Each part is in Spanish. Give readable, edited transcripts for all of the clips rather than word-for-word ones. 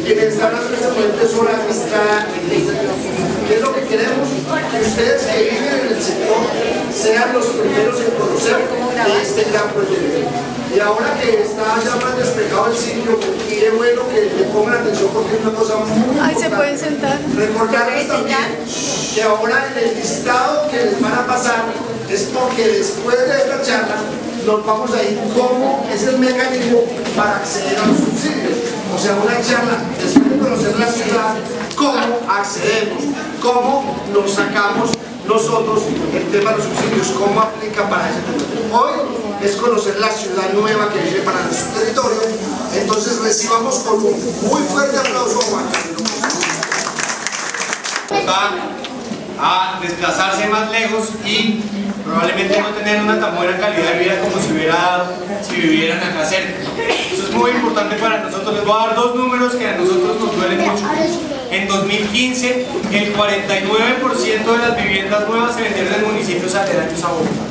Quienes están haciendo este proyecto es una amistad. ¿Qué es lo que queremos? Que ustedes que viven en el sector sean los primeros en conocer de este gran proyecto. Y ahora que está ya más despejado el sitio, y es bueno que le pongan atención porque es una cosa muy importante. Ahí se pueden sentar. Recordarles también que ahora en el listado que les van a pasar es porque después de esta charla nos vamos a ir cómo es el mecanismo para acceder a los subsidios. O sea, una charla después de conocer la ciudad, cómo accedemos, cómo nos sacamos nosotros el tema de los subsidios, cómo aplica para ese tema. Hoy es conocer la ciudad nueva que viene para nuestro territorio. Entonces recibamos con un muy fuerte aplauso a Juan. A desplazarse más lejos y probablemente no tener una tan buena calidad de vida como si vivieran acá cerca. Eso es muy importante para nosotros. Les voy a dar dos números que a nosotros nos duelen mucho. En 2015, el 49% de las viviendas nuevas se vendieron en municipios aledaños a Bogotá.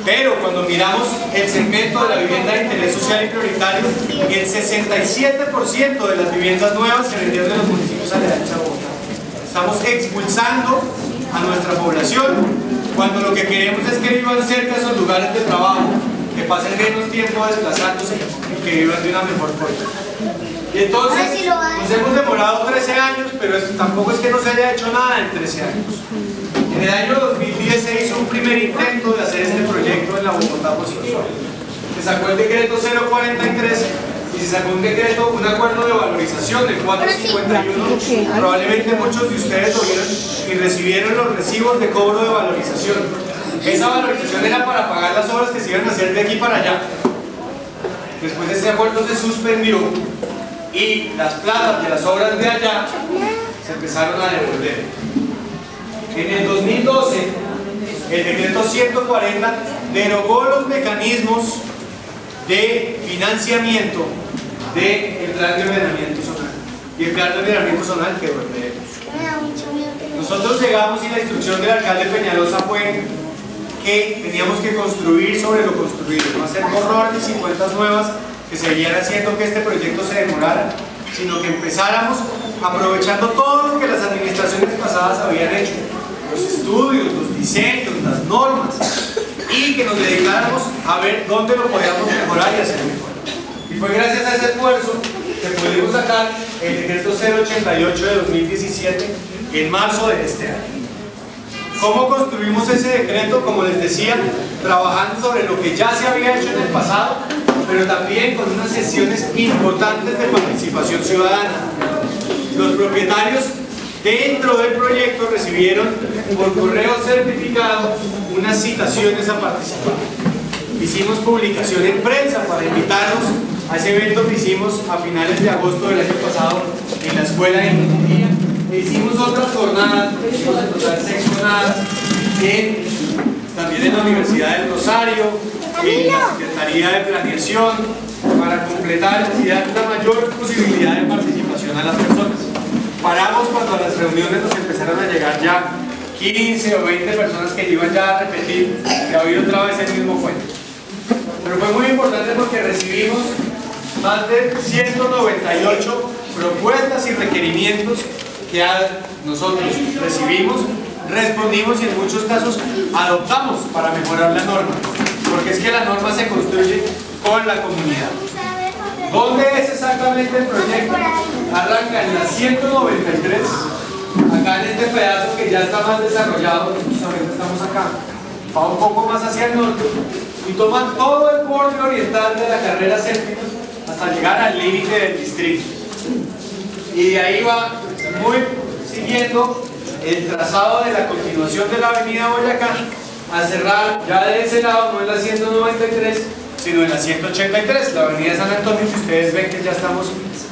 Pero cuando miramos el segmento de la vivienda de interés social y prioritario, el 67% de las viviendas nuevas se vendieron en los municipios aledaños a Bogotá. Estamos expulsando a nuestra población cuando lo que queremos es que vivan cerca de esos lugares de trabajo, que pasen menos tiempo desplazándose y que vivan de una mejor forma. Y entonces nos hemos demorado 13 años, pero tampoco es que no se haya hecho nada en 13 años. En el año 2010 se hizo un primer intento de hacer este proyecto en la Bogotá Positiva. Se sacó el decreto 043 y se sacó un acuerdo de valorización del 451. Probablemente muchos de ustedes lo vieron y recibieron los recibos de cobro de valorización. Esa valorización era para pagar las obras que se iban a hacer de aquí para allá. Después ese acuerdo se suspendió y las platas de las obras de allá se empezaron a devolver. En el 2012, el decreto 140 derogó los mecanismos de financiamiento del plan de ordenamiento zonal. Y el plan de ordenamiento zonal quedó en veremos. Nosotros llegamos y la instrucción del alcalde Peñalosa fue que teníamos que construir sobre lo construido, no hacer borrones y cuentas nuevas que se siguieran haciendo que este proyecto se demorara, sino que empezáramos aprovechando todo lo que las administraciones pasadas habían hecho, los estudios, los diseños, las normas, y que nos dedicáramos a ver dónde lo podíamos mejorar y hacer mejor. Y fue gracias a ese esfuerzo que pudimos sacar el decreto 088 de 2017 en marzo de este año. ¿Cómo construimos ese decreto? Como les decía, trabajando sobre lo que ya se había hecho en el pasado, pero también con unas sesiones importantes de participación ciudadana. Los propietarios dentro del proyecto recibieron por correo certificado unas citaciones a participar. Hicimos publicación en prensa para invitarlos a ese evento que hicimos a finales de agosto del año pasado en la Escuela de Ingeniería. Hicimos otras jornadas, hicimos en total 6 jornadas, también en la Universidad del Rosario, en la Secretaría de Planeación, para completar y dar una mayor posibilidad de participación a las personas. Paramos cuando a las reuniones nos empezaron a llegar ya 15 o 20 personas que iban ya a repetir y a oír otra vez el mismo cuento. Pero fue muy importante porque recibimos más de 198 propuestas y requerimientos que nosotros recibimos, respondimos y en muchos casos adoptamos para mejorar la norma, porque es que la norma se construye con la comunidad. ¿Dónde es exactamente el proyecto? Arranca en la 193, acá en este pedazo que ya está más desarrollado, justamente estamos acá, va un poco más hacia el norte y toma todo el borde oriental de la carrera séptima hasta llegar al límite del distrito. Y de ahí va muy siguiendo el trazado de la continuación de la avenida Boyacá a cerrar ya de ese lado, no en la 193, sino en la 183, la avenida San Antonio, que ustedes ven que ya estamos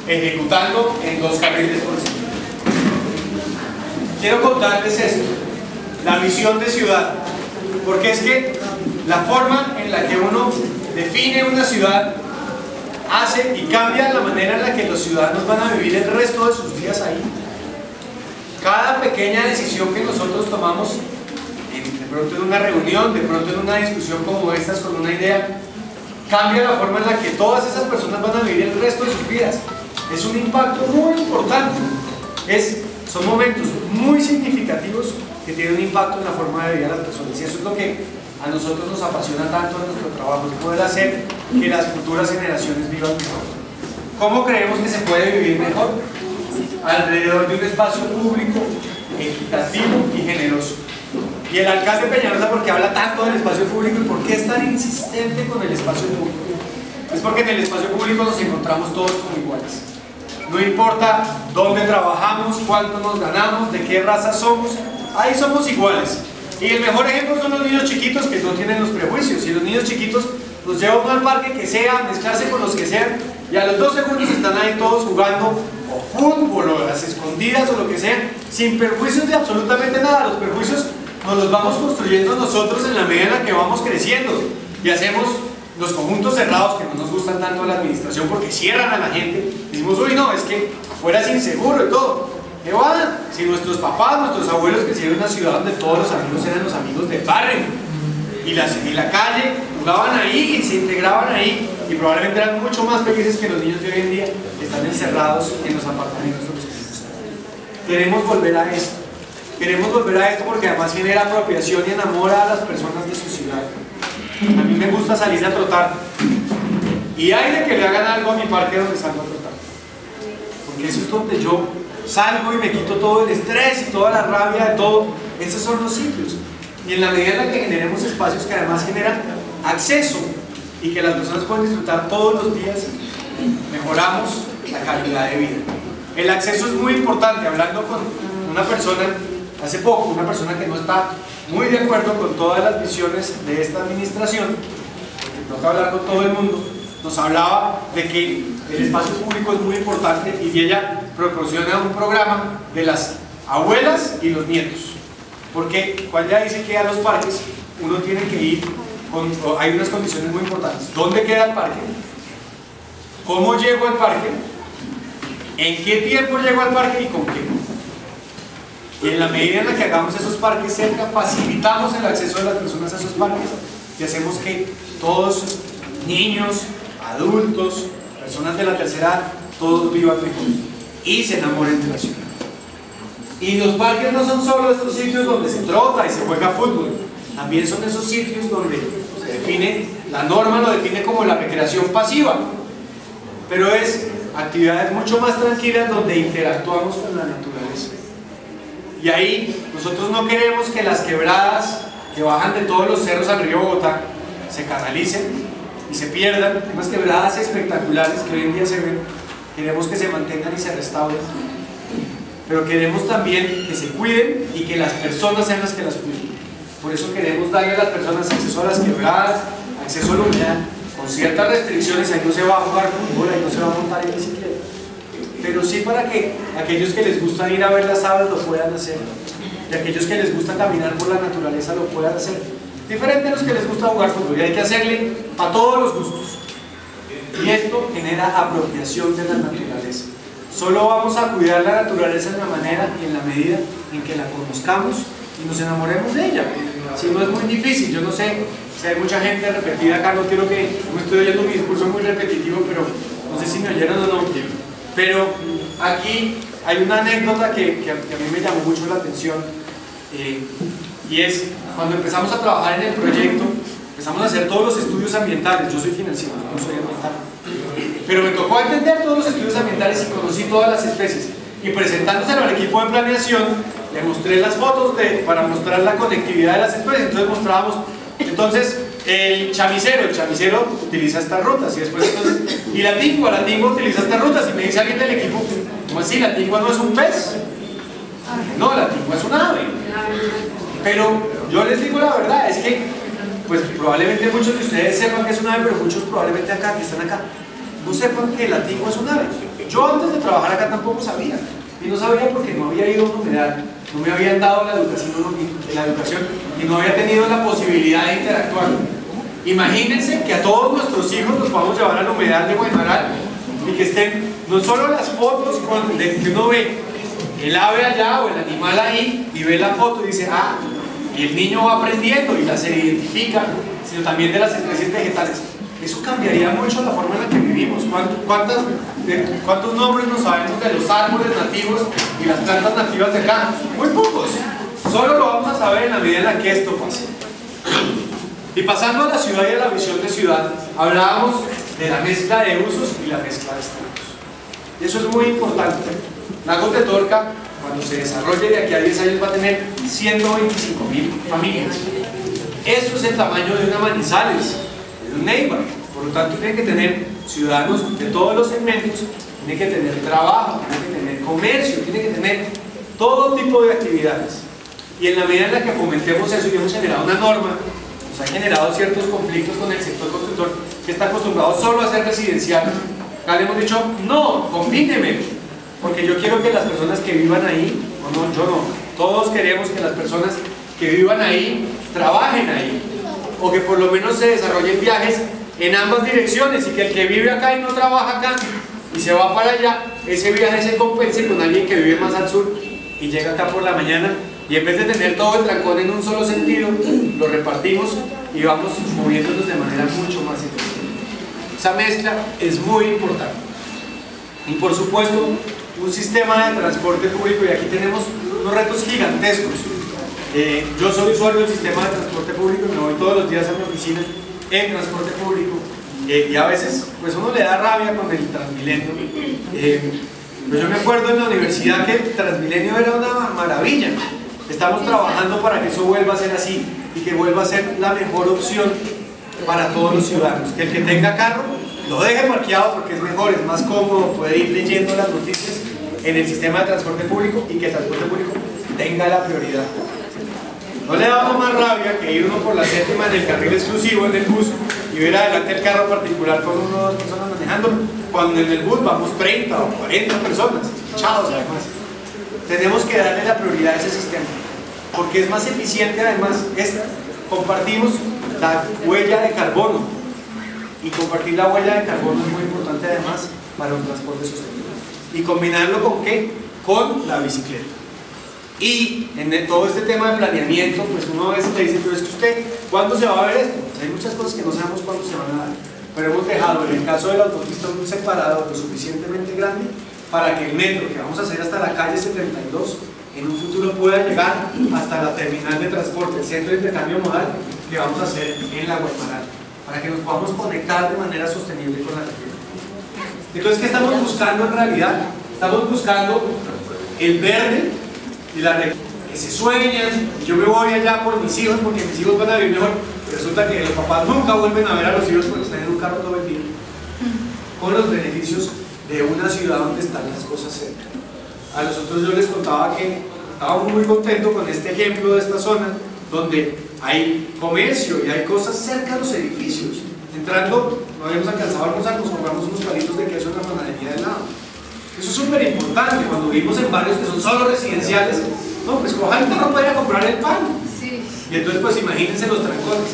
ejecutando en 2 carriles por segundo. Quiero contarles esto, la visión de ciudad, porque es que la forma en la que uno define una ciudad hace y cambia la manera en la que los ciudadanos van a vivir el resto de sus días ahí. Cada pequeña decisión que nosotros tomamos, de pronto en una reunión, de pronto en una discusión como esta, con una idea, cambia la forma en la que todas esas personas van a vivir el resto de sus vidas. Es un impacto muy importante. Son momentos muy significativos que tienen un impacto en la forma de vida de las personas, y eso es lo que a nosotros nos apasiona tanto en nuestro trabajo, es poder hacer que las futuras generaciones vivan mejor. ¿Cómo creemos que se puede vivir mejor? Alrededor de un espacio público, equitativo y generoso. Y el alcalde Peñalosa, ¿por qué habla tanto del espacio público y por qué es tan insistente con el espacio público? Es porque en el espacio público nos encontramos todos como iguales. No importa dónde trabajamos, cuánto nos ganamos, de qué raza somos, ahí somos iguales. Y el mejor ejemplo son los niños chiquitos que no tienen los prejuicios. Y los niños chiquitos los lleva uno al parque que sea, mezclarse con los que sean, y a los 2 segundos están ahí todos jugando o fútbol o las escondidas o lo que sea, sin perjuicios de absolutamente nada. Los perjuicios nos los vamos construyendo nosotros en la medida en la que vamos creciendo y hacemos los conjuntos cerrados que no nos gustan tanto a la administración porque cierran a la gente. Decimos, uy, no, es que afuera es inseguro y todo. ¿Qué van? Si nuestros papás, nuestros abuelos crecieron en una ciudad donde todos los amigos eran los amigos del barrio y la calle, jugaban ahí y se integraban ahí, y probablemente eran mucho más felices que los niños de hoy en día que están encerrados en los apartamentos de los niños. Queremos volver a esto. Queremos volver a esto porque además genera apropiación y enamora a las personas de su ciudad. A mí me gusta salir a trotar, y hay de que le hagan algo a mi parque donde salgo a trotar, porque eso es donde yo salgo y me quito todo el estrés y toda la rabia de todo. Esos son los sitios, y en la medida en la que generemos espacios que además generan acceso y que las personas pueden disfrutar todos los días, mejoramos la calidad de vida. El acceso es muy importante. Hablando con una persona hace poco, una persona que no está muy de acuerdo con todas las visiones de esta administración, porque toca hablar con todo el mundo, nos hablaba de que el espacio público es muy importante, y ella proporciona un programa de las abuelas y los nietos, porque cuando ella dice que a los parques uno tiene que ir hay unas condiciones muy importantes: ¿dónde queda el parque? ¿Cómo llego al parque? ¿En qué tiempo llego al parque y con qué? Y en la medida en la que hagamos esos parques cerca, facilitamos el acceso de las personas a esos parques y hacemos que todos, niños, adultos, personas de la tercera edad, todos vivan mejor y se enamoren de la ciudad. Y los parques no son solo estos sitios donde se trota y se juega fútbol, también son esos sitios donde se define, la norma lo define como la recreación pasiva, pero es actividades mucho más tranquilas donde interactuamos con la naturaleza. Y ahí nosotros no queremos que las quebradas que bajan de todos los cerros al río Bogotá se canalicen y se pierdan. Unas quebradas espectaculares que hoy en día se ven, queremos que se mantengan y se restauren, pero queremos también que se cuiden y que las personas sean las que las cuiden. Por eso queremos darle a las personas acceso a las quebradas, acceso a la humedad, con ciertas restricciones. Ahí no se va a jugar fútbol, ahí no se va a montar en bicicleta, pero sí para que aquellos que les gusta ir a ver las aves lo puedan hacer, y aquellos que les gusta caminar por la naturaleza lo puedan hacer. Diferente a los que les gusta jugar fútbol, y hay que hacerle a todos los gustos. Y esto genera apropiación de la naturaleza. Solo vamos a cuidar la naturaleza en la manera y en la medida en que la conozcamos y nos enamoremos de ella. Si no, es muy difícil. Yo no sé si hay mucha gente repetida acá, no quiero que, no estoy oyendo mi discurso muy repetitivo, pero no sé si me oyeron o no. Pero aquí hay una anécdota que a mí me llamó mucho la atención, y es cuando empezamos a trabajar en el proyecto, empezamos a hacer todos los estudios ambientales. Yo soy financiero, no soy ambiental, pero me tocó entender todos los estudios ambientales y conocí todas las especies, y presentándoselo al equipo de planeación le mostré las fotos para mostrar la conectividad de las especies. Entonces mostrábamos, entonces el chamisero utiliza estas rutas, y después y la tingua utiliza estas rutas, y me dice alguien del equipo, ¿cómo así? ¿La tingua no es un pez? No, la tingua es un ave. Pero yo les digo la verdad, es que pues probablemente muchos de ustedes sepan que es un ave, pero muchos probablemente acá, que están acá, no sepan que la tingua es un ave. Yo antes de trabajar acá tampoco sabía, y no sabía porque no había ido a un humedal, no me habían dado la educación y no había tenido la posibilidad de interactuar. Imagínense que a todos nuestros hijos los vamos a llevar al humedal de Guaymaral y que estén no solo las fotos que uno ve el ave allá o el animal ahí y ve la foto y dice, y el niño va aprendiendo y las identifica, sino también de las especies vegetales. eso cambiaría mucho la forma en la que vivimos. ¿Cuántos nombres nos sabemos de los árboles nativos y las plantas nativas de acá? Muy pocos. Solo lo vamos a saber en la medida en la que esto pase. Y pasando a la ciudad y a la visión de ciudad, hablábamos de la mezcla de usos y la mezcla de estilos. Y eso es muy importante. Lagos de Torca, cuando se desarrolle de aquí a 10 años, va a tener 125.000 familias. Eso es el tamaño de una Manizales, de un Neiva. Por lo tanto, tiene que tener ciudadanos de todos los segmentos, tiene que tener trabajo, tiene que tener comercio, tiene que tener todo tipo de actividades. Y en la medida en la que fomentemos eso y hemos generado una norma, nos ha generado ciertos conflictos con el sector constructor que está acostumbrado solo a ser residencial. Acá le hemos dicho, no, combíneme, porque yo quiero que las personas que vivan ahí, o no, yo no, todos queremos que las personas que vivan ahí, trabajen ahí, o que por lo menos se desarrollen viajes en ambas direcciones, y que el que vive acá y no trabaja acá, y se va para allá, ese viaje se compense con alguien que vive más al sur, y llega acá por la mañana, y en vez de tener todo el trancón en un solo sentido, lo repartimos y vamos moviéndonos de manera mucho más eficiente. Esa mezcla es muy importante. Y por supuesto, un sistema de transporte público, y aquí tenemos unos retos gigantescos. Yo soy usuario del sistema de transporte público, me voy todos los días a mi oficina en transporte público, y a veces pues uno le da rabia con el Transmilenio. Pero yo me acuerdo en la universidad que el Transmilenio era una maravilla. Estamos trabajando para que eso vuelva a ser así y que vuelva a ser la mejor opción para todos los ciudadanos. Que el que tenga carro lo deje parqueado porque es mejor, es más cómodo, puede ir leyendo las noticias en el sistema de transporte público, y que el transporte público tenga la prioridad. No le da más rabia que ir uno por la séptima en el carril exclusivo en el bus y ver adelante el carro particular con uno o dos personas manejando, cuando en el bus vamos 30 o 40 personas, echados además. Tenemos que darle la prioridad a ese sistema, porque es más eficiente. Además, compartimos la huella de carbono, y compartir la huella de carbono es muy importante además para un transporte sostenible. ¿Y combinarlo con qué? Con la bicicleta. Y en todo este tema de planeamiento, pues uno a veces le dice, pero es que usted, ¿cuándo se va a ver esto? Pues hay muchas cosas que no sabemos cuándo se van a dar, pero hemos dejado en el caso de la autopista un separador lo suficientemente grande para que el metro que vamos a hacer hasta la calle 72 en un futuro pueda llegar hasta la terminal de transporte, el centro de intercambio modal que vamos a hacer en la Guaymaral, para que nos podamos conectar de manera sostenible con la región. Entonces, ¿qué estamos buscando en realidad? Estamos buscando el verde y la región, que se sueñan. Yo me voy allá por mis hijos porque mis hijos van a vivir mejor. Resulta que los papás nunca vuelven a ver a los hijos porque están en un carro todo el día, con los beneficios de una ciudad donde están las cosas cerca. A nosotros yo les contaba que estábamos muy contentos con este ejemplo de esta zona, donde hay comercio y hay cosas cerca de los edificios. Entrando, no habíamos alcanzado a almorzar, nos compramos unos palitos de queso en la panadería del lado. Eso es súper importante cuando vivimos en barrios que son solo residenciales. No, pues coja el carro para ir a comprar el pan. Sí. Y entonces pues imagínense los trancones.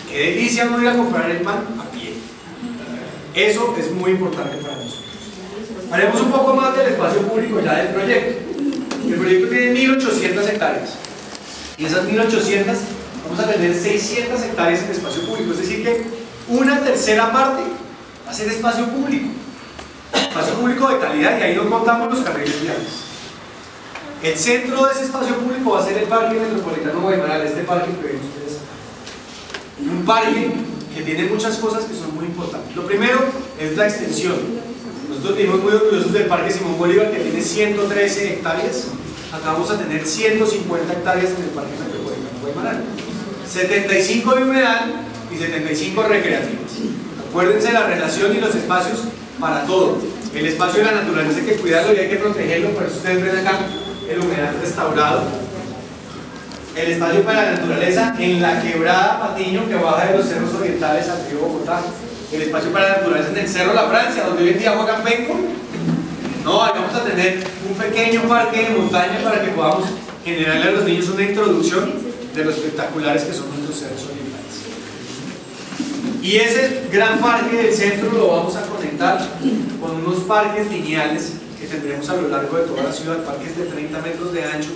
Qué delicia no ir a comprar el pan a pie. Eso es muy importante para nosotros. Haremos un poco más del espacio público ya del proyecto. El proyecto tiene 1.800 hectáreas. Y esas 1.800 vamos a tener 600 hectáreas en espacio público. Es decir que una tercera parte va a ser espacio público. Espacio público de calidad, y ahí no contamos los carriles viales. El centro de ese espacio público va a ser el Parque Metropolitano Guaymaral, este parque que ven ustedes acá. Un parque que tiene muchas cosas que son muy importantes. Lo primero es la extensión. Nosotros vivimos muy orgullosos del Parque Simón Bolívar, que tiene 113 hectáreas. Acá vamos a tener 150 hectáreas en el Parque Metropolitano Guaymaral. 75 de humedal y 75 recreativas. Acuérdense de la relación y los espacios para todo. El espacio de la naturaleza hay que cuidarlo y hay que protegerlo, por eso ustedes ven acá el humedal restaurado. El espacio para la naturaleza en la quebrada Patiño, que baja de los cerros orientales al río Bogotá. El espacio para la naturaleza en el Cerro La Francia, donde hoy en día juegan penco. No, ahí vamos a tener un pequeño parque de montaña para que podamos generarle a los niños una introducción de lo espectaculares que son nuestros cerros orientales. Y ese gran parque del centro lo vamos a conectar con unos parques lineales que tendremos a lo largo de toda la ciudad, parques de 30 metros de ancho,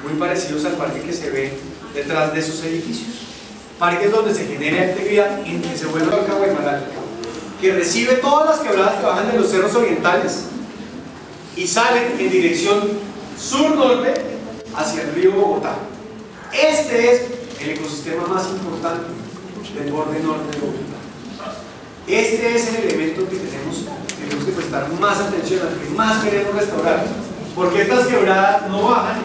muy parecidos al parque que se ve detrás de esos edificios. parques donde se genere actividad y que se vuelva Torca Guaymaral, que recibe todas las quebradas que bajan de los cerros orientales y salen en dirección sur-norte hacia el río Bogotá. Este es el ecosistema más importante del borde norte de Bogotá. Este es el elemento que tenemos que prestar más atención, al que más queremos restaurar, porque estas quebradas no bajan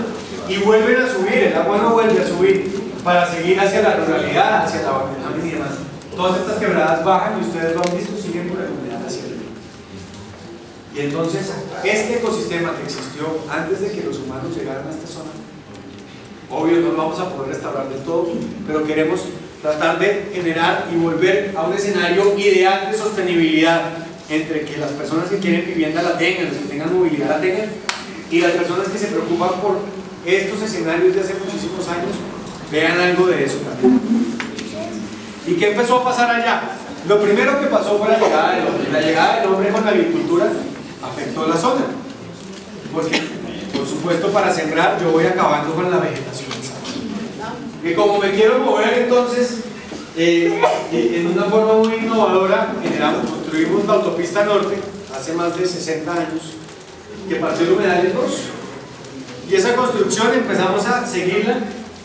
y vuelven a subir, el agua no vuelve a subir para seguir hacia la ruralidad, hacia la Guatemala y demás. Todas estas quebradas bajan y ustedes lo han visto, siguen por el humedal hacia el río. Y entonces, este ecosistema que existió antes de que los humanos llegaran a esta zona, obvio no lo vamos a poder restaurar del todo, pero queremos tratar de generar y volver a un escenario ideal de sostenibilidad entre que las personas que quieren vivienda la tengan, los que tengan movilidad la tengan, y las personas que se preocupan por estos escenarios de hace muchísimos años vean algo de eso también. ¿Y qué empezó a pasar allá? Lo primero que pasó fue la llegada del hombre. La llegada del hombre con la agricultura afectó la zona, porque por supuesto para sembrar yo voy acabando con la vegetación. Y como me quiero mover, entonces en una forma muy innovadora construimos la autopista norte hace más de 60 años, que partió el humedal en dos, y esa construcción empezamos a seguirla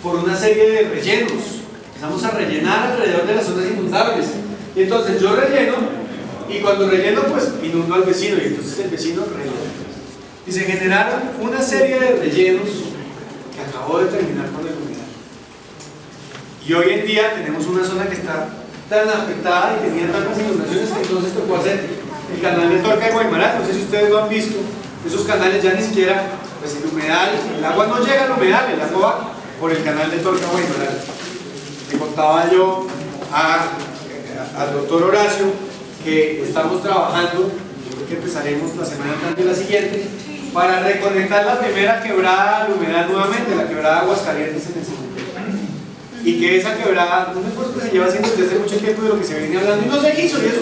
por una serie de rellenos. Empezamos a rellenar alrededor de las zonas inundables, y entonces yo relleno, y cuando relleno pues inundo al vecino, y entonces el vecino rellena, y se generaron una serie de rellenos que acabó de terminar con el humedal. Y hoy en día tenemos una zona que está tan afectada y tenía tantas inundaciones que entonces tocó hacer el canal de Torca de Guaymaral. No sé si ustedes lo han visto, esos canales ya ni siquiera, pues el humedal, el agua no llega al humedal, el agua va por el canal de Torca de Guaymaral. Le contaba yo al doctor Horacio que estamos trabajando, yo creo que empezaremos la semana entrante y la siguiente, para reconectar la primera quebrada al humedal nuevamente, la quebrada Aguascalientes en el cementerio. Y que esa quebrada, un esfuerzo que se lleva haciendo desde hace mucho tiempo de lo que se viene hablando y no se hizo, y es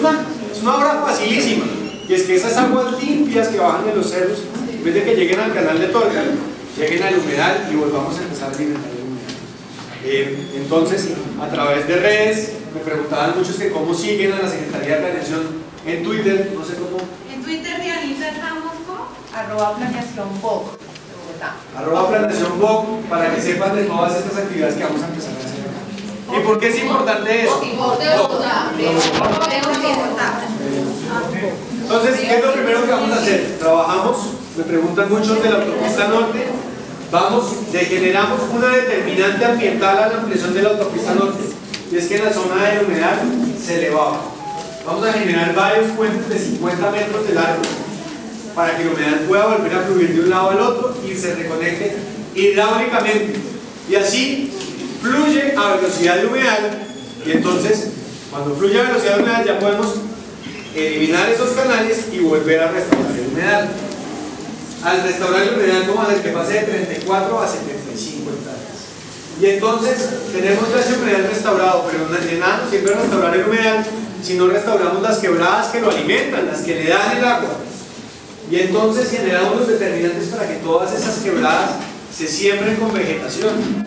una obra facilísima, y es que esas aguas limpias que bajan de los cerros, en vez de que lleguen al canal de Torca, lleguen al humedal y volvamos a empezar a alimentar el humedal. Entonces, a través de redes, me preguntaban muchos que cómo siguen a la Secretaría de Planeación en Twitter, no sé cómo. En Twitter, Dianita, estamos con @planeacionboc. @planeacionboc, para que sepan de todas estas actividades que vamos a empezar a hacer acá. ¿Y por qué es importante eso? Entonces, ¿qué es lo primero que vamos a hacer? Trabajamos, me preguntan muchos de la autopista norte, generamos una determinante ambiental a la ampliación de la autopista norte, y es que en la zona del humedal se elevaba. Vamos a generar varios puentes de 50 metros de largo, para que el humedal pueda volver a fluir de un lado al otro y se reconecte hidráulicamente, y así fluye a velocidad de humedal, y entonces cuando fluye a velocidad de humedal ya podemos eliminar esos canales y volver a restaurar el humedal. Al restaurar el humedal vamos a hacer que pase de 34 a 75 hectáreas, y entonces tenemos ya ese humedal restaurado, pero de nada nos sirve restaurar el humedal si no restauramos las quebradas que lo alimentan, las que le dan el agua. Y entonces generamos los determinantes para que todas esas quebradas se siembren con vegetación.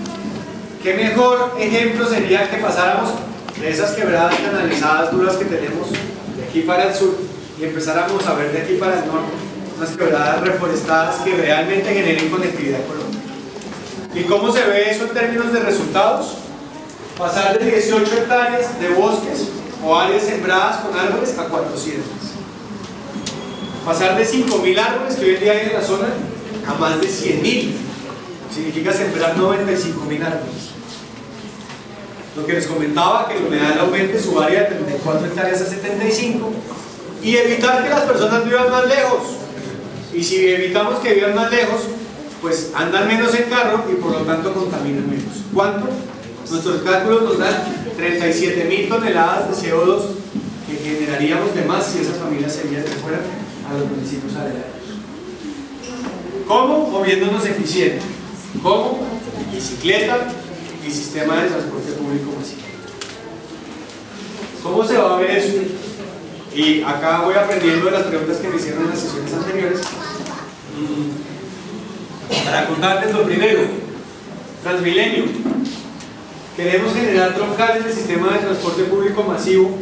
¿Qué mejor ejemplo sería que pasáramos de esas quebradas canalizadas duras que tenemos de aquí para el sur y empezáramos a ver de aquí para el norte unas quebradas reforestadas que realmente generen conectividad económica? ¿Y cómo se ve eso en términos de resultados? Pasar de 18 hectáreas de bosques o áreas sembradas con árboles a 400. Pasar de 5.000 árboles que hoy en día hay en la zona a más de 100.000. Significa sembrar 95.000 árboles. Lo que les comentaba, que el humedal aumente su área de 34 hectáreas a 75, y evitar que las personas vivan más lejos. Y si evitamos que vivan más lejos, pues andan menos en carro y por lo tanto contaminan menos. ¿Cuánto? Nuestros cálculos nos dan 37.000 toneladas de CO2 que generaríamos de más si esas familias se fueran a los municipios aledaños. ¿Cómo? Moviéndonos eficiente. ¿Cómo? Bicicleta y sistema de transporte público masivo. ¿Cómo se va a ver eso? Y acá voy aprendiendo de las preguntas que me hicieron en las sesiones anteriores para contarles lo primero. Transmilenio. Queremos generar troncales del sistema de transporte público masivo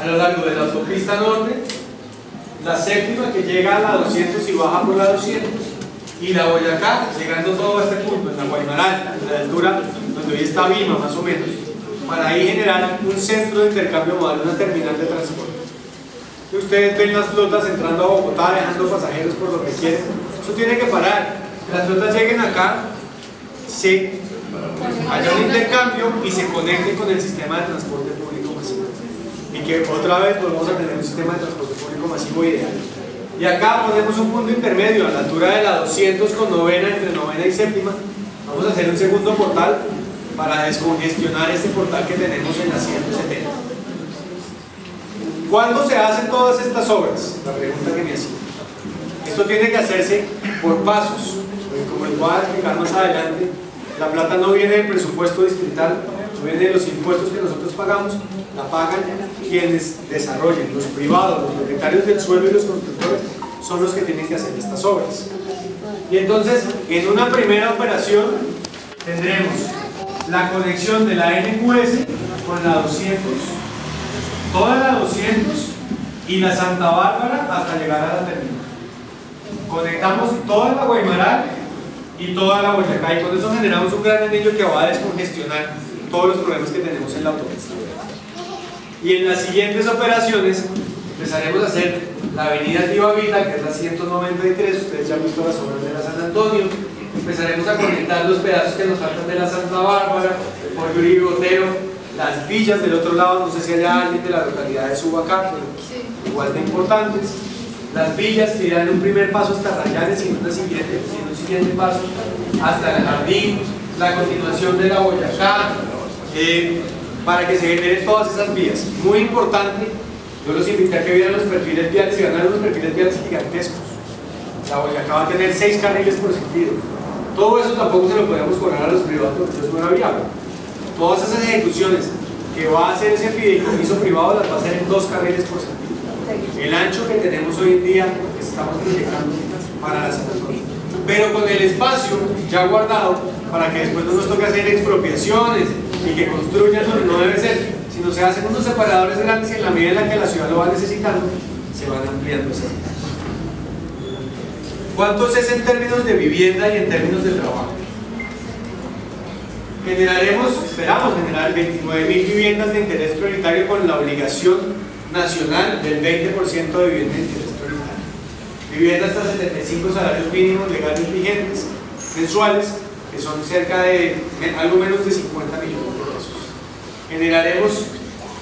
a lo largo de la autopista norte, la séptima que llega a la 200 y baja por la 200, y la Boyacá, llegando todo a este punto, en la Guaymaral, en la altura donde hoy está Vima más o menos, para ahí generar un centro de intercambio modal, una terminal de transporte. Y ustedes ven las flotas entrando a Bogotá, dejando pasajeros por lo que quieren. Eso tiene que parar. Que las flotas lleguen acá, haya un intercambio y se conecten con el sistema de transporte público masivo. Y que otra vez volvamos a tener un sistema de transporte público masivo ideal. Y acá ponemos un punto intermedio a la altura de la 200 con novena, entre novena y séptima. Vamos a hacer un segundo portal para descongestionar este portal que tenemos en la 170. ¿Cuándo se hacen todas estas obras? La pregunta que me hacía. Esto tiene que hacerse por pasos, porque como les voy a explicar más adelante, la plata no viene del presupuesto distrital, no viene de los impuestos que nosotros pagamos, la pagan quienes desarrollen, los privados, los propietarios del suelo y los constructores son los que tienen que hacer estas obras. Y entonces, en una primera operación tendremos la conexión de la NQS con la 200, toda la 200 y la Santa Bárbara hasta llegar a la terminal. Conectamos toda la Guaymaral y toda la Boyacá, y con eso generamos un gran anillo que va a descongestionar todos los problemas que tenemos en la autopista. Y en las siguientes operaciones empezaremos a hacer la avenida Tivavita, que es la 193, ustedes ya han visto las obras de la San Antonio. Empezaremos a conectar los pedazos que nos faltan de la Santa Bárbara, por Uribe Botero, las villas del otro lado, no sé si haya alguien de la localidad de Subacá, pero igual de importantes. Las villas que irán en un primer paso hasta Rayanes y en un siguiente paso hasta el Jardín, la continuación de la Boyacá, para que se generen todas esas vías. Muy importante, yo los invité a que vieran los perfiles viales y van a ver unos perfiles viales gigantescos. La Boyacá va a tener 6 carriles por sentido. Todo eso tampoco se lo podemos cobrar a los privados porque eso no era viable. Todas esas ejecuciones que va a hacer ese fideicomiso privado las va a hacer en 2 carriles por sentido. El ancho que tenemos hoy en día, que estamos proyectando para la San Antonio, pero con el espacio ya guardado para que después no nos toque hacer expropiaciones y que construyan donde no debe ser, sino se hacen unos separadores grandes y en la medida en la que la ciudad lo va necesitando, se van ampliando esas. ¿Cuántos es en términos de vivienda y en términos de trabajo? Esperamos generar 29.000 viviendas de interés prioritario con la obligación nacional del 20% de vivienda de interés prioritario. Vivienda hasta 75 salarios mínimos legales vigentes mensuales, que son cerca de algo menos de 50 millones de pesos. Generaremos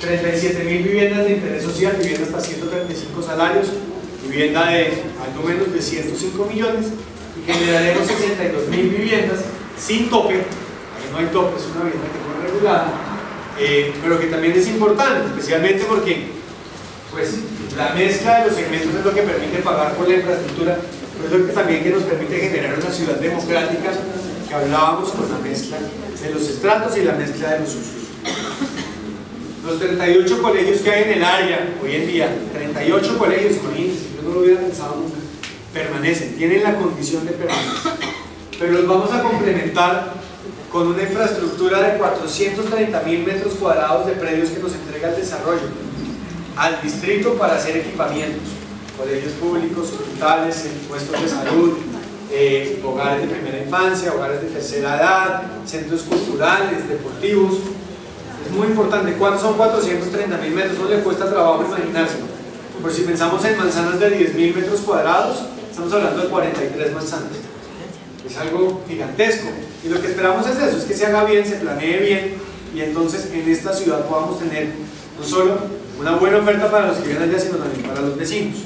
37.000 viviendas de interés social, vivienda hasta 135 salarios, vivienda de algo menos de 105 millones, y generaremos 62.000 viviendas sin tope. Ahí no hay tope, es una vivienda que fue regulada, pero que también es importante, especialmente porque pues la mezcla de los segmentos es lo que permite pagar por la infraestructura, pero es lo que también que nos permite generar una ciudad democrática, que hablábamos con la mezcla de los estratos y la mezcla de los usos. Los 38 colegios que hay en el área hoy en día, 38 colegios, imagínense, yo no lo hubiera pensado nunca, permanecen, tienen la condición de permanecer, pero los vamos a complementar con una infraestructura de 430.000 metros cuadrados de predios que nos entrega el desarrollo al distrito para hacer equipamientos, colegios públicos, hospitales, puestos de salud, hogares de primera infancia, hogares de tercera edad, centros culturales, deportivos. Es muy importante. ¿Cuántos son 430.000 metros? No le cuesta trabajo imaginarse. Por si pensamos en manzanas de 10.000 metros cuadrados, estamos hablando de 43 manzanas. Es algo gigantesco. Y lo que esperamos es eso, es que se haga bien, se planee bien, y entonces en esta ciudad podamos tener no solo una buena oferta para los que viven allá, sino también para los vecinos.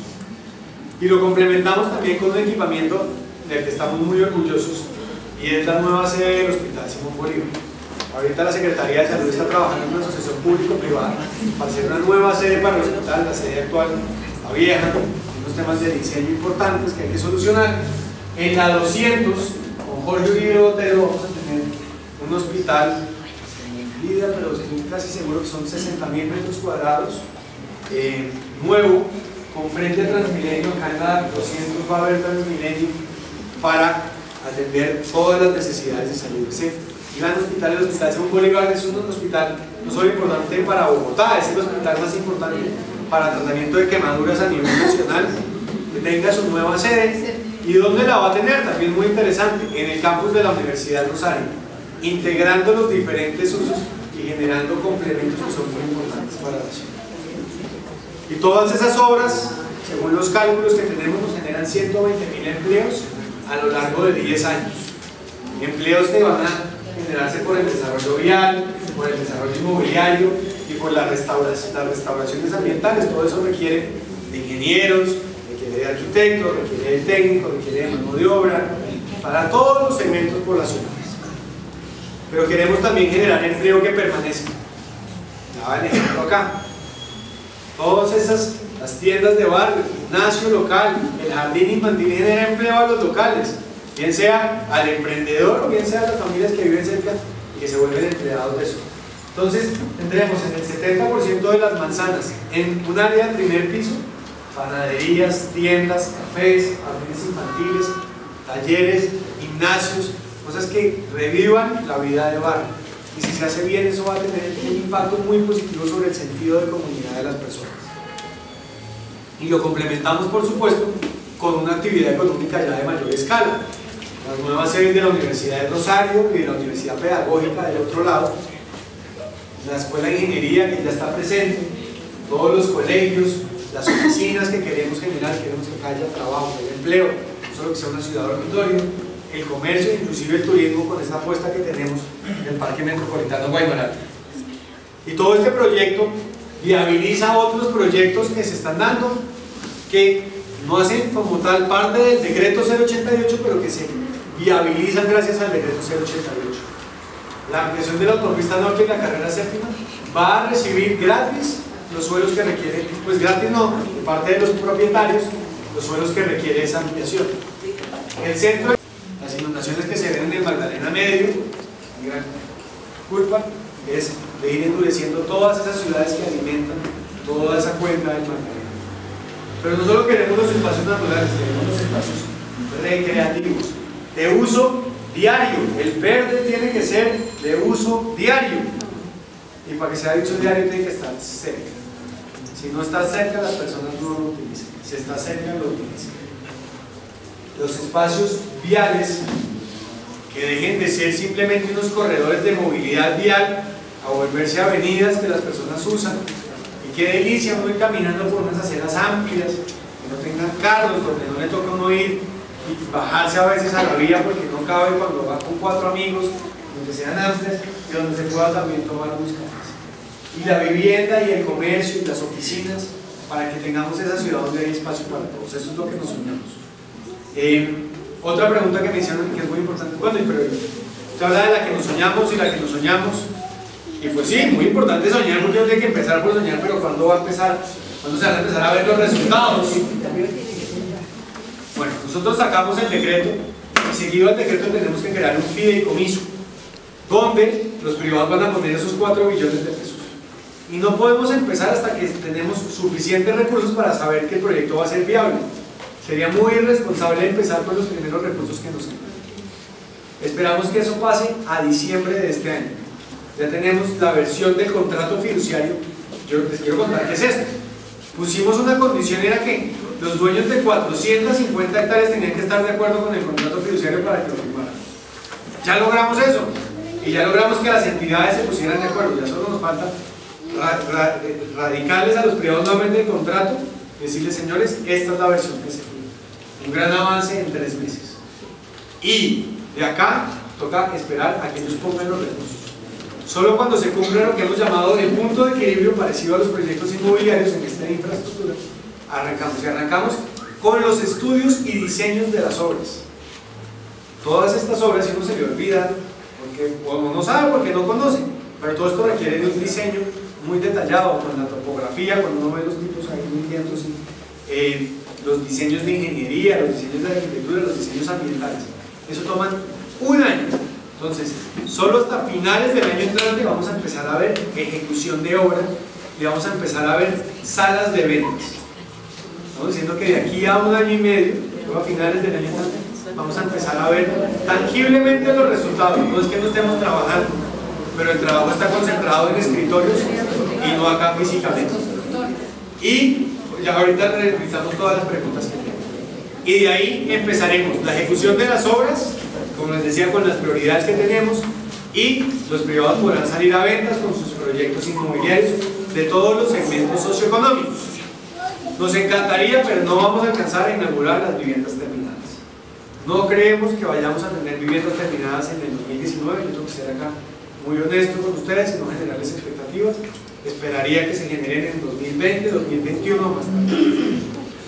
Y lo complementamos también con un equipamiento del que estamos muy orgullosos, y es la nueva sede del Hospital Simón Bolívar. Ahorita la Secretaría de Salud está trabajando en una asociación público-privada para hacer una nueva sede para el hospital. La sede actual está vieja, con unos temas de diseño importantes que hay que solucionar. En la 200, con Jorge Uribe Botero, vamos a tener un hospital, pero estoy casi seguro que son 60.000 metros cuadrados, nuevo, con frente a Transmilenio. Acá en la 200 va a haber Transmilenio para atender todas las necesidades de salud. Ese gran hospital, el Hospital Simón Bolívar es un hospital no solo importante para Bogotá, es el hospital más importante para tratamiento de quemaduras a nivel nacional, que tenga su nueva sede. ¿Y dónde la va a tener? También muy interesante, en el campus de la Universidad Rosario, integrando los diferentes usos y generando complementos que son muy importantes para la ciudad. Y todas esas obras, según los cálculos que tenemos, nos generan 120.000 empleos a lo largo de 10 años. Empleos que van a generarse por el desarrollo vial, por el desarrollo inmobiliario y por las restauraciones ambientales. Todo eso requiere de ingenieros, requiere de arquitectos, requiere de técnicos, requiere de mano de obra, para todos los segmentos poblacionales. Pero queremos también generar empleo que permanezca. Ya va el ejemplo acá. Todas esas, las tiendas de barrio, el gimnasio local, el jardín infantil genera empleo a los locales, bien sea al emprendedor o bien sea a las familias que viven cerca y que se vuelven empleados de eso. Entonces tendremos en el 70% de las manzanas en un área de primer piso, panaderías, tiendas, cafés, jardines infantiles, talleres, gimnasios, cosas que revivan la vida de barrio. Y si se hace bien, eso va a tener un impacto muy positivo sobre el sentido de comunidad de las personas. Y lo complementamos, por supuesto, con una actividad económica ya de mayor escala. Las nuevas sedes de la Universidad de Rosario y de la Universidad Pedagógica del otro lado, la Escuela de Ingeniería que ya está presente, todos los colegios, las oficinas que queremos generar, queremos que haya trabajo, que haya empleo, no solo que sea una ciudad dormitorio, el comercio, inclusive el turismo con esta apuesta que tenemos del Parque Metropolitano Guaymaral. Y todo este proyecto viabiliza otros proyectos que se están dando, que no hacen como tal parte del decreto 088, pero que se viabilizan gracias al decreto 088. La ampliación de la autopista norte y la carrera séptima va a recibir gratis los suelos que requieren, pues gratis no, de parte de los propietarios, los suelos que requiere esa ampliación. El centro, las inundaciones que se ven en el Magdalena Medio, mi gran culpa es de ir endureciendo todas esas ciudades que alimentan toda esa cuenca del Magdalena. Pero no solo queremos los espacios naturales, queremos los espacios recreativos, de uso diario. El verde tiene que ser de uso diario, y para que sea de uso diario tiene que estar cerca. Si no está cerca, las personas no lo utilizan. Si está cerca, lo utilizan. Los espacios viales, que dejen de ser simplemente unos corredores de movilidad vial a volverse avenidas que las personas usan, y qué delicia uno ir caminando por unas aceras amplias, que no tengan carros, donde no le toca uno ir y bajarse a veces a la vía porque no cabe cuando va con 4 amigos, donde sean amplias y donde se pueda también tomar unos cafés. Y la vivienda y el comercio y las oficinas, para que tengamos esa ciudad donde hay espacio para todos. Eso es lo que nos soñamos. Otra pregunta que me hicieron que es muy importante, bueno, pero usted habla de la que nos soñamos y la que nos soñamos, y pues sí, muy importante soñar, porque uno tiene que empezar por soñar, pero ¿cuándo va a empezar? ¿Cuándo se van a empezar a ver los resultados? Bueno, nosotros sacamos el decreto, y seguido al decreto tenemos que crear un fideicomiso, donde los privados van a poner esos 4 billones de pesos. Y no podemos empezar hasta que tenemos suficientes recursos para saber que el proyecto va a ser viable. Sería muy irresponsable empezar con los primeros recursos que nos quedan. Esperamos que eso pase a diciembre de este año. Ya tenemos la versión del contrato fiduciario. Yo les quiero contar qué es esto. Pusimos una condición, era que los dueños de 450 hectáreas tenían que estar de acuerdo con el contrato fiduciario para que lo firmaran. Ya logramos eso. Y ya logramos que las entidades se pusieran de acuerdo. Ya solo nos falta radicarles a los privados nuevamente el contrato, decirles, señores, esta es la versión que se firma. Un gran avance en 3 meses. Y de acá toca esperar a que ellos pongan los recursos. Solo cuando se cumpla lo que hemos llamado el punto de equilibrio parecido a los proyectos inmobiliarios en esta infraestructura, arrancamos. Y arrancamos con los estudios y diseños de las obras. Todas estas obras, si uno se le olvida, porque uno no sabe, porque no conoce, pero todo esto requiere de un diseño muy detallado, con la topografía, cuando uno ve los tipos ahí muy vientos, los diseños de ingeniería, los diseños de arquitectura, los diseños ambientales. Eso toman un año. Entonces, solo hasta finales del año entrante vamos a empezar a ver ejecución de obra y vamos a empezar a ver salas de ventas. Estamos diciendo que de aquí a un año y medio, o a finales del año entrante, vamos a empezar a ver tangiblemente los resultados. No es que no estemos trabajando, pero el trabajo está concentrado en escritorios y no acá físicamente. Y ya ahorita revisamos todas las preguntas que tenemos. Y de ahí empezaremos la ejecución de las obras, como les decía, con las prioridades que tenemos, y los privados podrán salir a ventas con sus proyectos inmobiliarios de todos los segmentos socioeconómicos. Nos encantaría, pero no vamos a alcanzar a inaugurar las viviendas terminadas. No creemos que vayamos a tener viviendas terminadas en el 2019. Yo tengo que ser acá muy honesto con ustedes y no generarles expectativas. Esperaría que se generen en 2020, 2021 o más tarde.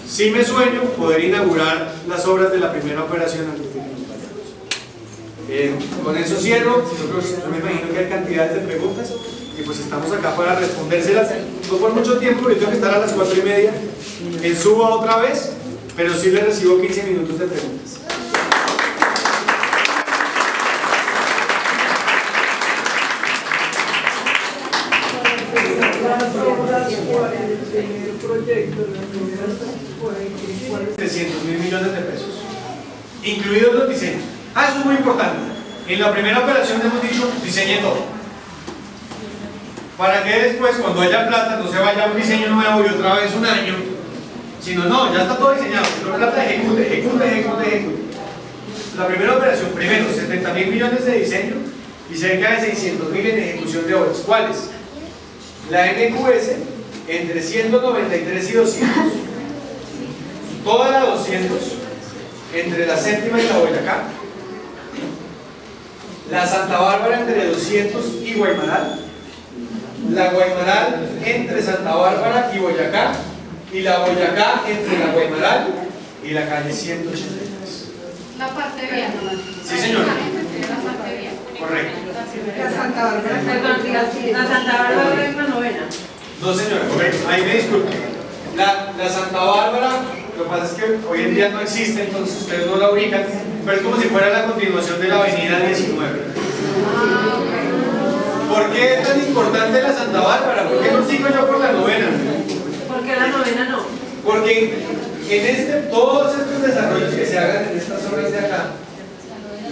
Sí me sueño poder inaugurar las obras de la primera operación antes de que nos vayamos. Con eso cierro. Yo me imagino que hay cantidades de preguntas y pues estamos acá para respondérselas. No por mucho tiempo, yo tengo que estar a las 4:30 en Suba otra vez, pero sí les recibo 15 minutos de preguntas. Proyecto, 300.000 millones de pesos, incluidos los diseños. Eso es muy importante. En la primera operación hemos dicho diseñe todo, para que después, cuando haya plata, no se vaya a un diseño nuevo y otra vez un año, sino no, ya está todo diseñado, si no plata, ejecute. La primera operación, primero 70.000 millones de diseño y cerca de 600.000 en ejecución de obras. ¿Cuáles? La NQS entre 193 y 200, toda la 200 entre la séptima y la Boyacá, la Santa Bárbara entre 200 y Guaymaral, la Guaymaral entre Santa Bárbara y Boyacá, y la Boyacá entre la Guaymaral y la calle 183. La parte bien. Sí, señora. La parte bien. Correcto. La Santa Bárbara. Perdón, la Santa Bárbara es la novena. No, señora, correcto. Ahí me disculpen. La Santa Bárbara, lo que pasa es que hoy en día no existe, entonces ustedes no la ubican, pero es como si fuera la continuación de la avenida 19. ¿Por qué es tan importante la Santa Bárbara? ¿Por qué no sigo yo por la novena? ¿Por qué la novena no? Porque en todos estos desarrollos que se hagan en estas obras de acá,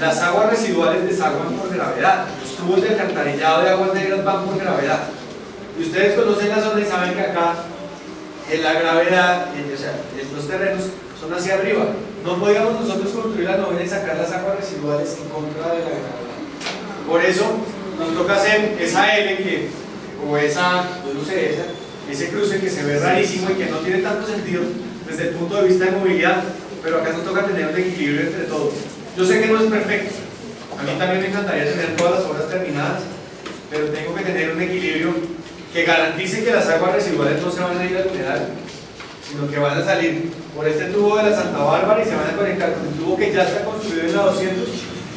las aguas residuales desaguan por gravedad, los tubos de alcantarillado de aguas negras van por gravedad. Y ustedes conocen la zona y saben que acá en la gravedad, o sea, estos terrenos son hacia arriba. No podíamos nosotros construir la novena y sacar las aguas residuales en contra de la gravedad. Por eso nos toca hacer esa L o esa, yo no sé, ese cruce que se ve rarísimo y que no tiene tanto sentido desde el punto de vista de movilidad, pero acá nos toca tener un equilibrio entre todos. Yo sé que no es perfecto, a mí también me encantaría tener todas las obras terminadas, pero tengo que tener un equilibrio que garantice que las aguas residuales no se van a ir al humedal, sino que van a salir por este tubo de la Santa Bárbara y se van a conectar con el tubo que ya está construido en la 200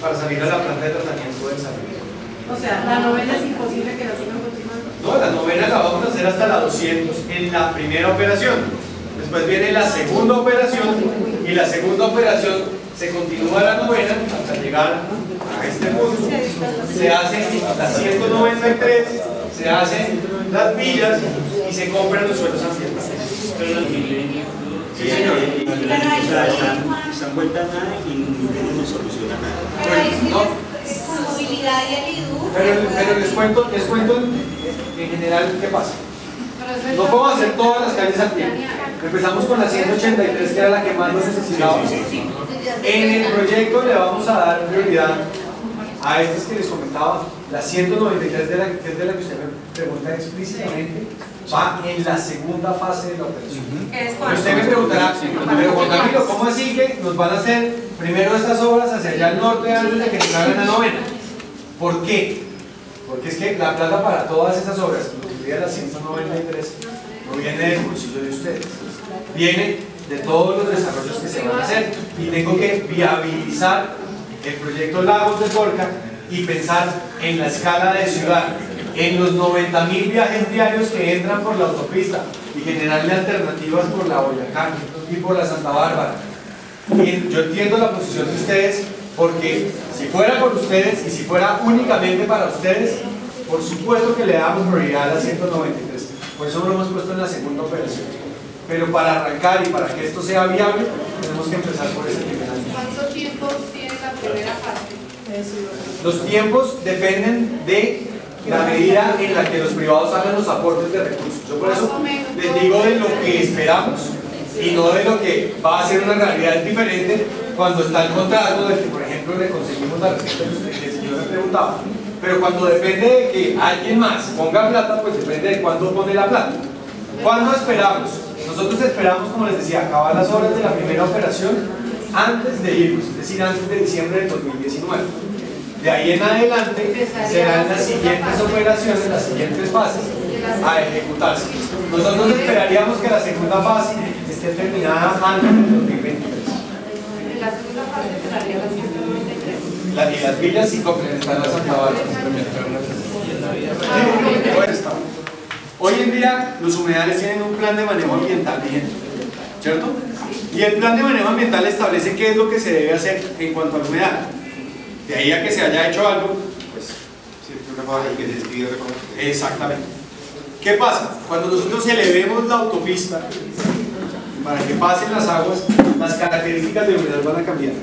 para salir a la planta de tratamiento del Sabinas. O sea, la novena es imposible que la sigan continuando. No, la novena la vamos a hacer hasta la 200 en la primera operación. Después viene la segunda operación y la segunda operación se continúa la novena hasta llegar a este punto. Se hace la 193, se hacen las villas y se compran los suelos ambientales. Sí, señor. Están vueltas nada y no soluciona nada. Pero ahí sí No. es con movilidad y el IDU. Pero les cuento en general qué pasa. No podemos hacer todas las calles al tiempo. Empezamos con la 183, que era la que más nos necesitaba. En el proyecto le vamos a dar prioridad a estas que les comentaba. La 193, que es de la que usted me pregunta explícitamente, va en la segunda fase de la operación. ¿Es Pero usted me preguntará, pero Juan Camilo, ¿cómo así que nos van a hacer primero estas obras hacia allá al norte antes de que nos hagan la novena? ¿Por qué? Porque es que la plata para todas esas obras, incluida la 193, no viene del bolsillo de ustedes, viene de todos los desarrollos que se van a hacer, y tengo que viabilizar el proyecto Lagos de Colca y pensar en la escala de ciudad, en los 90.000 viajes diarios que entran por la autopista y generarle alternativas por la Boyacá y por la Santa Bárbara. Y yo entiendo la posición de ustedes, porque si fuera por ustedes y si fuera únicamente para ustedes, por supuesto que le damos prioridad a la 193, por eso lo hemos puesto en la segunda operación. Pero para arrancar y para que esto sea viable, tenemos que empezar por ese primer año. ¿Cuánto tiempo tiene la primera fase? Los tiempos dependen de la medida en la que los privados hagan los aportes de recursos. Yo por eso les digo de lo que esperamos y no de lo que va a ser una realidad diferente cuando está el contrato del que, por ejemplo, le conseguimos la respuesta que el señor me preguntaba. Pero cuando depende de que alguien más ponga plata, pues depende de cuándo pone la plata. ¿Cuándo esperamos? Nosotros esperamos, como les decía, acabar las obras de la primera operación antes de irnos, es decir, antes de diciembre del 2019. De ahí en adelante serán las siguientes operaciones, las siguientes fases a ejecutarse. Nosotros esperaríamos que la segunda fase esté terminada antes del 2023. En la segunda fase quedaría la 193. Y las villas sí complementarán las acabadas. Hoy en día los humedales tienen un plan de manejo ambiental vigente, ¿cierto? Y el plan de manejo ambiental establece qué es lo que se debe hacer en cuanto al humedal. De ahí a que se haya hecho algo, pues siempre una fase que se describe. Exactamente. ¿Qué pasa? Cuando nosotros elevemos la autopista para que pasen las aguas, las características del humedal van a cambiar.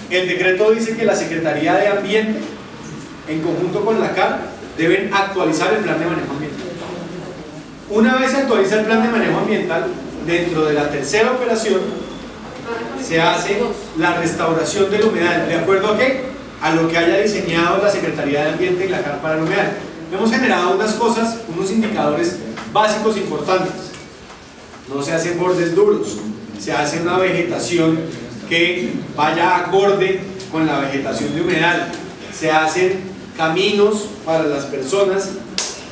El decreto dice que la Secretaría de Ambiente, en conjunto con la CAR, deben actualizar el plan de manejo ambiental. Una vez se actualiza el plan de manejo ambiental, dentro de la tercera operación se hace la restauración del humedal. ¿De acuerdo a qué? A lo que haya diseñado la Secretaría de Ambiente y la CAR para el humedal. Hemos generado unas cosas, unos indicadores básicos importantes. No se hacen bordes duros, se hace una vegetación que vaya acorde con la vegetación de humedal, se hacen caminos para las personas,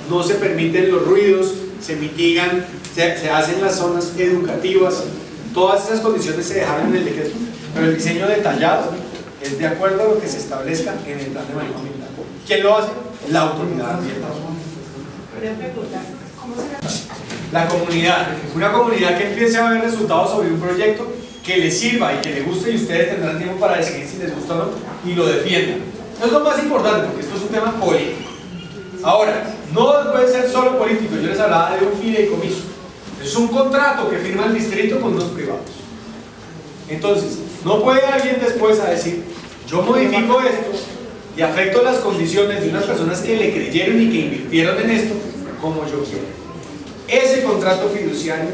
no se permiten los ruidos, se mitigan, se hacen las zonas educativas. Todas esas condiciones se dejaron en el decreto, pero el diseño detallado es de acuerdo a lo que se establezca en el plan de manejo ambiental. ¿Quién lo hace? La autoridad ambiental. La comunidad, una comunidad que empiece a ver resultados sobre un proyecto que les sirva y que les guste, y ustedes tendrán tiempo para decidir si les gusta o no, y lo defiendan. Eso es lo más importante, porque esto es un tema político. Ahora, no puede ser solo político. Yo les hablaba de un fideicomiso. Es un contrato que firma el distrito con unos privados. Entonces, no puede alguien después a decir, yo modifico esto y afecto las condiciones de unas personas que le creyeron y que invirtieron en esto como yo quiero. Ese contrato fiduciario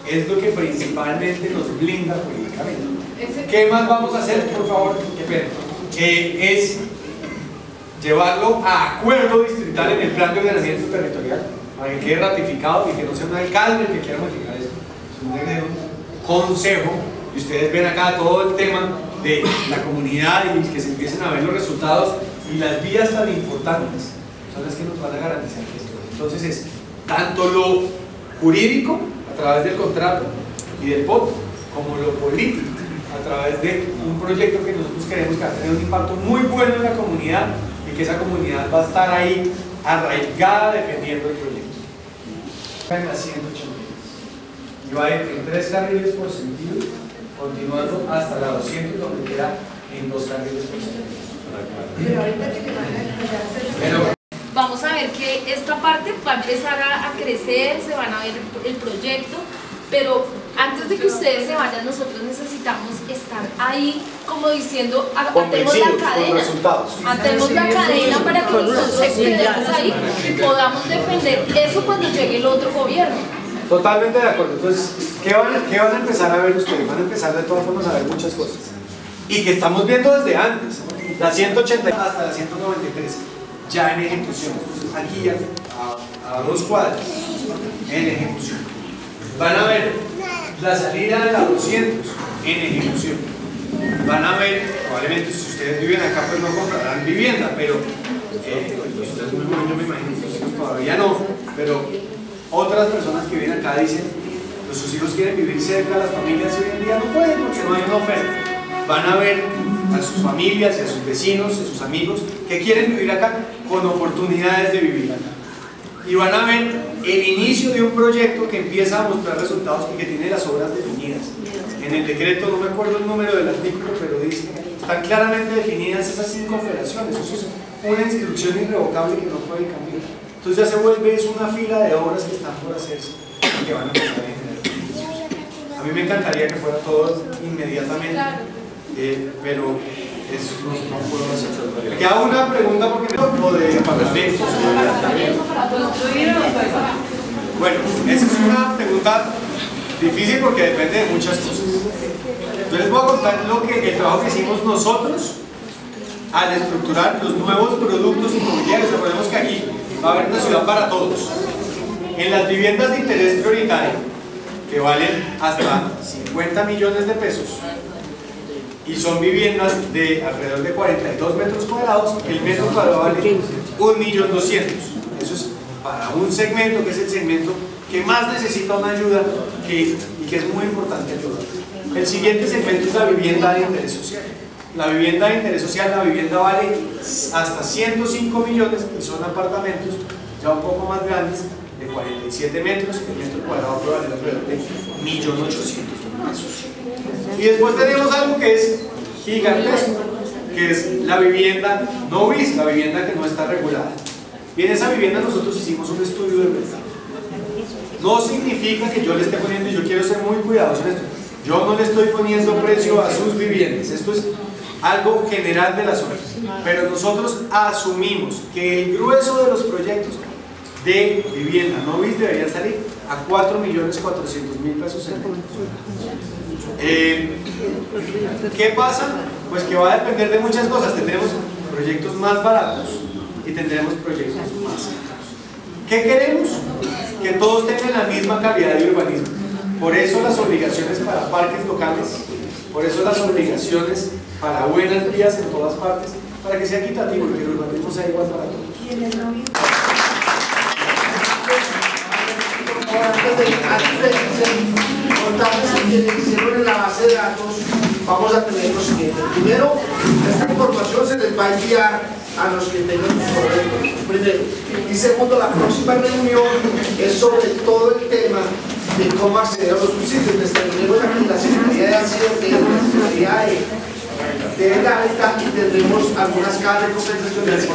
es lo que principalmente nos blinda jurídicamente. ¿Qué más vamos a hacer, por favor? Qué pena. Es llevarlo a acuerdo distrital en el plan de ordenamiento territorial, para que quede ratificado y que no sea un alcalde el que quiera modificar esto, sino un consejo. Y ustedes ven acá todo el tema de la comunidad y que se empiecen a ver los resultados, y las vías tan importantes son las que nos van a garantizar esto. Entonces es tanto lo jurídico a través del contrato y del POT, como lo político a través de un proyecto que nosotros queremos que va a tener un impacto muy bueno en la comunidad, y que esa comunidad va a estar ahí arraigada defendiendo el proyecto. En las 180 y va a ir en 3 carriles por sentido, continuando hasta la 200, donde queda en 2 carriles por sentido. Pero vamos a ver que esta parte va a empezar a crecer, se van a ver el proyecto, pero antes de que ustedes se vayan, nosotros necesitamos estar ahí como diciendo, atemos la cadena, atemos la cadena para que nosotros quedemos ahí y podamos defender eso cuando llegue el otro gobierno. Totalmente de acuerdo. Entonces, ¿qué van a empezar a ver ustedes? Van a empezar de todas formas a ver muchas cosas, y que estamos viendo desde antes, la 180 hasta la 193 ya en ejecución. Aquí ya a 2 cuadras en ejecución. Van a ver la salida de la 200 en ejecución. Van a ver, probablemente si ustedes viven acá pues no comprarán vivienda, pero ustedes muy buenos, yo me imagino que sus hijos todavía no, pero otras personas que viven acá dicen, pues sus hijos quieren vivir cerca, las familias hoy en día no pueden porque no hay una oferta. Van a ver a sus familias y a sus vecinos, a sus amigos que quieren vivir acá con oportunidades de vivir acá. Y van a ver el inicio de un proyecto que empieza a mostrar resultados y que tiene las obras definidas. En el decreto, no me acuerdo el número del artículo, pero dice, están claramente definidas esas 5 operaciones. Eso es una instrucción irrevocable que no puede cambiar. Entonces ya se vuelve una fila de obras que están por hacerse y que van a empezar a generar beneficios. A mí me encantaría que fuera todo inmediatamente, pero eso no puedo hacer. Me queda una pregunta porque lo de pagamentos. Bueno, esa es una pregunta difícil porque depende de muchas cosas. Yo les voy a contar el trabajo que hicimos nosotros al estructurar los nuevos productos inmobiliarios. Recordemos que aquí va a haber una ciudad para todos. En las viviendas de interés prioritario, que valen hasta 50 millones de pesos, y son viviendas de alrededor de 42 metros cuadrados, el metro cuadrado vale 1.200.000. Eso es para un segmento que es el segmento que más necesita una ayuda y que es muy importante ayudar. El siguiente segmento es la vivienda de interés social. La vivienda de interés social, la vivienda vale hasta 105 millones y son apartamentos ya un poco más grandes, de 47 metros, el metro cuadrado puede valer alrededor de 1.800.000 pesos. Y después tenemos algo que es gigantesco, que es la vivienda no bis, la vivienda que no está regulada. Y en esa vivienda nosotros hicimos un estudio de mercado. No significa que yo le esté poniendo, y yo quiero ser muy cuidadoso en esto, yo no le estoy poniendo precio a sus viviendas, esto es algo general de la zona, pero nosotros asumimos que el grueso de los proyectos de vivienda no bis deberían salir a 4.400.000 pesos en el. ¿Qué pasa? Pues que va a depender de muchas cosas. Tendremos proyectos más baratos y tendremos proyectos más caros. ¿Qué queremos? Que todos tengan la misma calidad de urbanismo. Por eso las obligaciones para parques locales, por eso las obligaciones para buenas vías en todas partes, para que sea equitativo y que el urbanismo sea igual para todos. Antes de contarles que hicieron en la base de datos, vamos a tener lo siguiente. Primero, esta información se les va a enviar a los que tengan sus correos. Primero. Y segundo, la próxima reunión es sobre todo el tema de cómo acceder a los subsidios. Les tendremos aquí la Secretaría de Hacienda, la Secretaría de la Alta, y tendremos algunas caras de compensación de la Nacional.